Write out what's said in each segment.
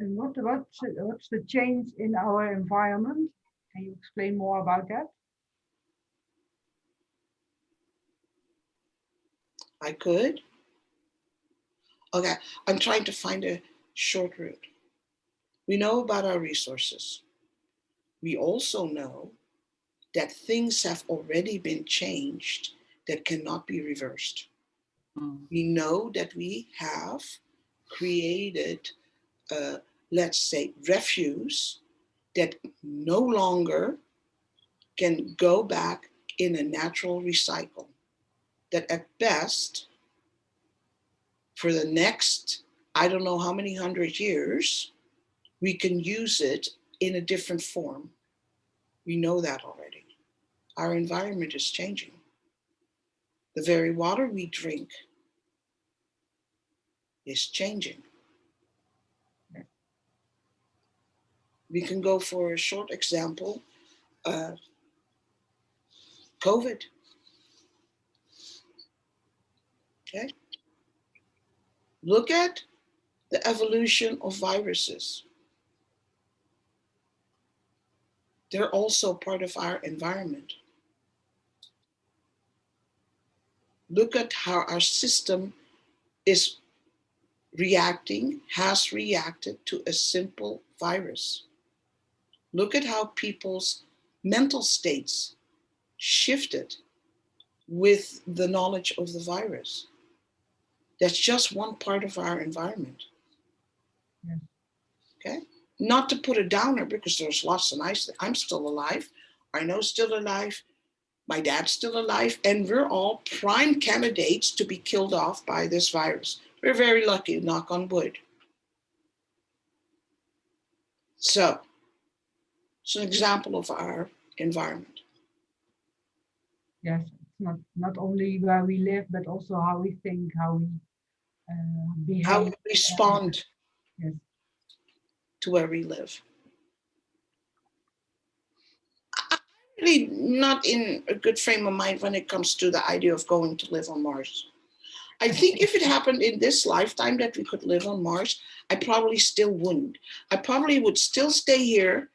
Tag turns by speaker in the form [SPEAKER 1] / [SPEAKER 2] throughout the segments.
[SPEAKER 1] And what's the change in our environment? Can you explain more about that?
[SPEAKER 2] I could. Okay, I'm trying to find a short route. We know about our resources. We also know that things have already been changed that cannot be reversed. We know that we have created, let's say, refuse that no longer can go back in a natural recycle. That at best, for the next, I don't know how many 100 years, we can use it in a different form. We know that already. Our environment is changing. The very water we drink is changing. We can go for a short example, COVID. Okay? Look at the evolution of viruses. They're also part of our environment. Look at how our system is reacting, has reacted to a simple virus. Look at how people's mental states shifted with the knowledge of the virus. That's just one part of our environment.
[SPEAKER 1] Yes.
[SPEAKER 2] Okay? Not to put a downer, because there's lots of nice things. I'm still alive. Arno's still alive. My dad's still alive. And we're all prime candidates to be killed off by this virus. We're very lucky, knock on wood. So, it's an example of our environment.
[SPEAKER 1] Yes, it's not only where we live, but also how we think, how we behave.
[SPEAKER 2] How we respond
[SPEAKER 1] yes.
[SPEAKER 2] to where we live. I'm really not in a good frame of mind when it comes to the idea of going to live on Mars. I think if it happened in this lifetime that we could live on Mars, I probably still wouldn't. I probably would still stay here,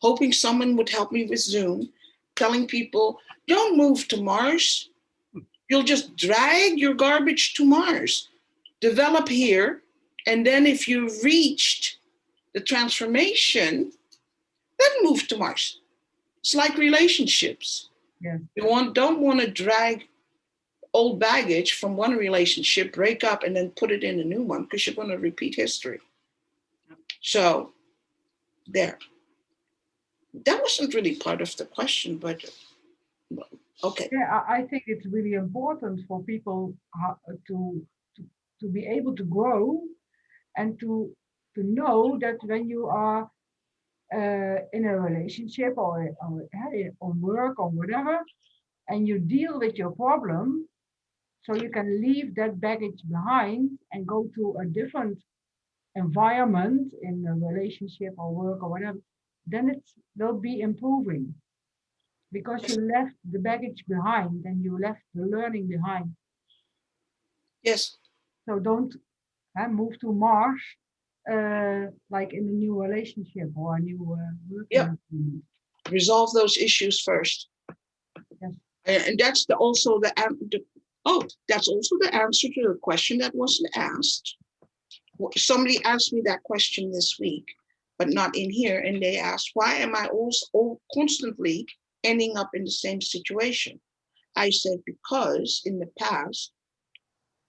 [SPEAKER 2] hoping someone would help me with Zoom, telling people, don't move to Mars. You'll just drag your garbage to Mars. Develop here, and then if you've reached the transformation, then move to Mars. It's like relationships.
[SPEAKER 1] Yes.
[SPEAKER 2] You don't want to drag old baggage from one relationship, break up, and then put it in a new one, because you're going to repeat history. So, there. That wasn't really part of the question, but okay.
[SPEAKER 1] Yeah, I think it's really important for people to be able to grow and to know that when you are in a relationship or on work or whatever, and you deal with your problem, so you can leave that baggage behind and go to a different environment in a relationship or work or whatever, then it will be improving because you left the baggage behind and you left the learning behind.
[SPEAKER 2] Yes.
[SPEAKER 1] So don't move to Mars like in a new relationship or a new work.
[SPEAKER 2] Yep. Resolve those issues first.
[SPEAKER 1] Yes.
[SPEAKER 2] And that's also the answer to the question that wasn't asked. Somebody asked me that question this week, but not in here, and they asked, why am I also constantly ending up in the same situation? I said, because in the past,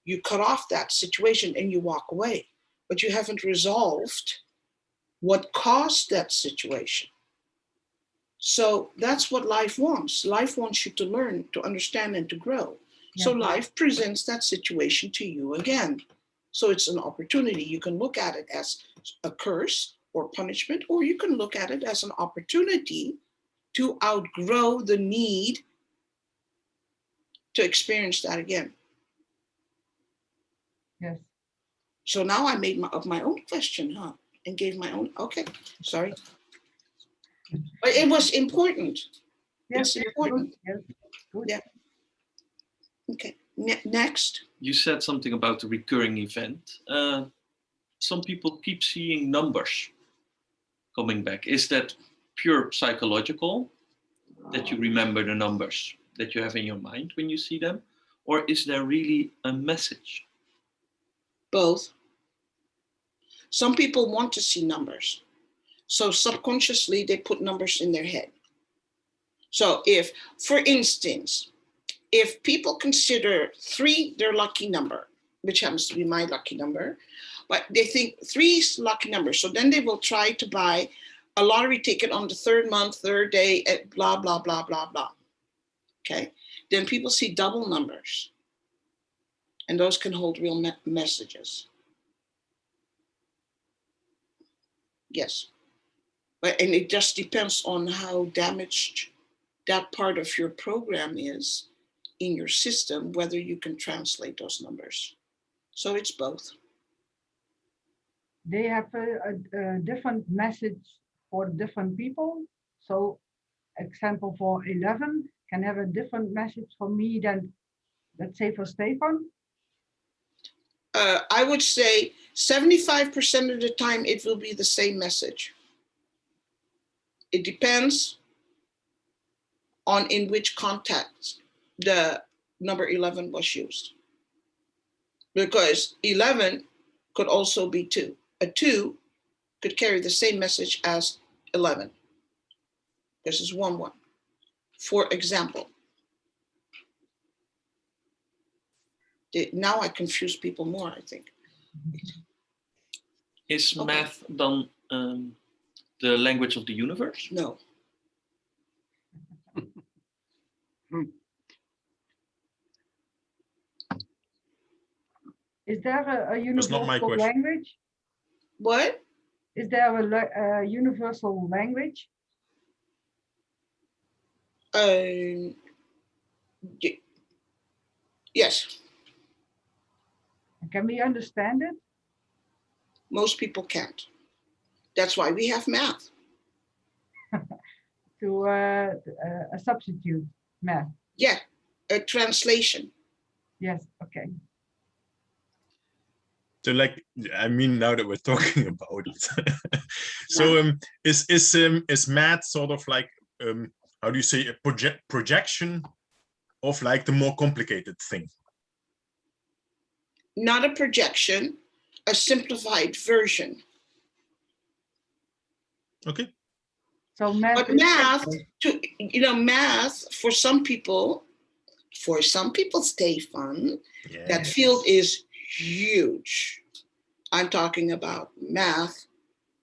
[SPEAKER 2] you cut off that situation and you walk away, but you haven't resolved what caused that situation. So that's what life wants. Life wants you to learn, to understand, and to grow. Yeah. So life presents that situation to you again. So it's an opportunity. You can look at it as a curse or punishment, or you can look at it as an opportunity to outgrow the need to experience that again.
[SPEAKER 1] Yes.
[SPEAKER 2] So now I made up my own question, and gave my own, okay, sorry. But it was important.
[SPEAKER 1] Yes,
[SPEAKER 2] it's important.
[SPEAKER 1] Yes. Good.
[SPEAKER 2] Yeah. Okay, next.
[SPEAKER 3] You said something about the recurring event. some people keep seeing numbers coming back. Is that pure psychological, that you remember the numbers that you have in your mind when you see them? Or is there really a message?
[SPEAKER 2] Both. Some people want to see numbers. So subconsciously, they put numbers in their head. So if, for instance, if people consider 3 their lucky number, which happens to be my lucky number, but they think 3 is lucky number, so then they will try to buy a lottery ticket on the 3rd month, 3rd day, at blah, blah, blah, blah, blah. Okay, then people see double numbers, and those can hold real messages. Yes, and it just depends on how damaged that part of your program is in your system, whether you can translate those numbers. So it's both.
[SPEAKER 1] They have a different message for different people. So, example for 11 can have a different message for me than, let's say, for Stefan.
[SPEAKER 2] I would say 75% of the time it will be the same message. It depends on in which context the number 11 was used. Because 11 could also be 2. A 2 could carry the same message as 11. This is 1, 1. For example, now I confuse people more, I think.
[SPEAKER 3] Is math then the language of the universe?
[SPEAKER 2] No.
[SPEAKER 1] Is there a universal language?
[SPEAKER 2] What?
[SPEAKER 1] Is there a universal language?
[SPEAKER 2] Yes.
[SPEAKER 1] Can we understand it?
[SPEAKER 2] Most people can't. That's why we have math.
[SPEAKER 1] To a substitute math.
[SPEAKER 2] Yeah, a translation.
[SPEAKER 1] Yes, okay.
[SPEAKER 4] So, like, I mean, now that we're talking about it, so is math sort of like how do you say, a projection of like the more complicated thing?
[SPEAKER 2] Not a projection, a simplified version.
[SPEAKER 1] Okay. So math.
[SPEAKER 2] But math, math for some people, Stefan, yes, that field is huge. I'm talking about math,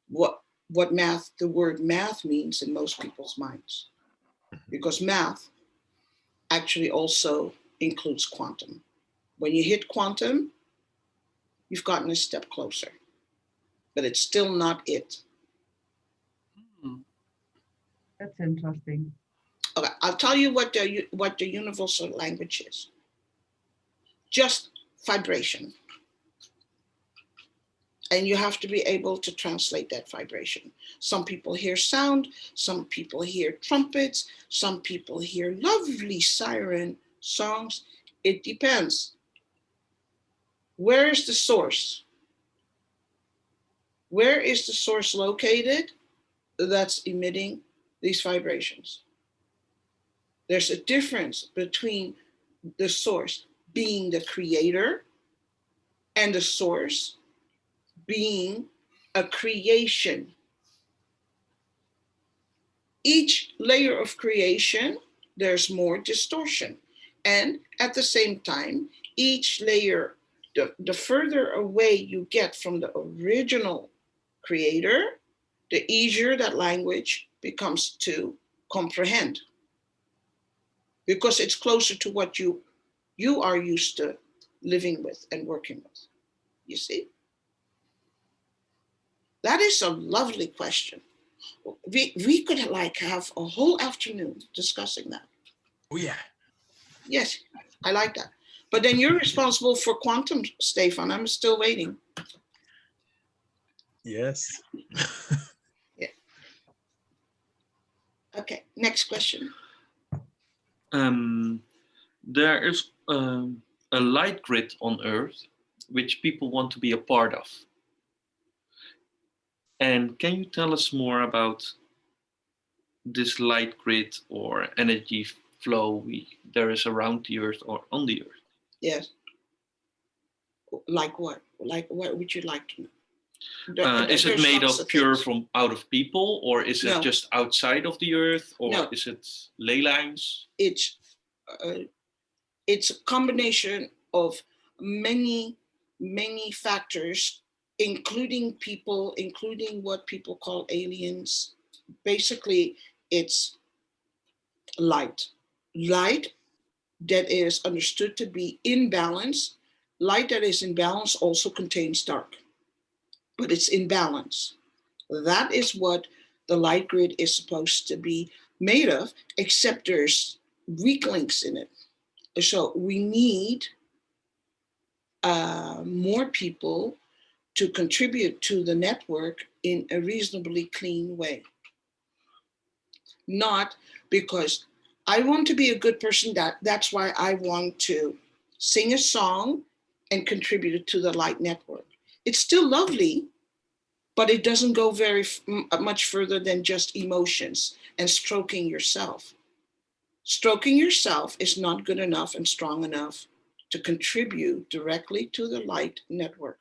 [SPEAKER 2] what math, the word math means in most people's minds. Because math actually also includes quantum. When you hit quantum, you've gotten a step closer. But it's still not it.
[SPEAKER 1] That's interesting.
[SPEAKER 2] Okay, I'll tell you what the universal language is. Just vibration. And you have to be able to translate that vibration. Some people hear sound, some people hear trumpets, some people hear lovely siren songs. It depends. Where is the source? Where is the source located that's emitting these vibrations? There's a difference between the source being the creator and the source being a creation. Each layer of creation, there's more distortion. And at the same time, each layer, the further away you get from the original creator, the easier that language becomes to comprehend. Because it's closer to what you are used to living with and working with. You see? That is a lovely question. We could have a whole afternoon discussing that.
[SPEAKER 4] Oh yeah.
[SPEAKER 2] Yes, I like that. But then you're responsible for quantum, Stefan. I'm still waiting.
[SPEAKER 4] Yes.
[SPEAKER 2] Yeah. Okay, next question.
[SPEAKER 3] There is a light grid on Earth which people want to be a part of. And can you tell us more about this light grid or energy flow there is around the Earth or on the Earth?
[SPEAKER 2] Yes. Like what? Like what would you like to know?
[SPEAKER 3] Is it made
[SPEAKER 2] lots
[SPEAKER 3] of pure
[SPEAKER 2] things.
[SPEAKER 3] from out of people, or is it
[SPEAKER 2] No.
[SPEAKER 3] just outside of the Earth, or
[SPEAKER 2] No.
[SPEAKER 3] is it ley lines?
[SPEAKER 2] It's a combination of many factors, including people, including what people call aliens. Basically, it's light that is understood to be in balance. Light that is in balance also contains dark, but it's in balance. That is what the light grid is supposed to be made of, except there's weak links in it. So we need more people to contribute to the network in a reasonably clean way. Not because I want to be a good person, that's why I want to sing a song and contribute it to the light network. It's still lovely, but it doesn't go very much further than just emotions and stroking yourself. Stroking yourself is not good enough and strong enough to contribute directly to the light network.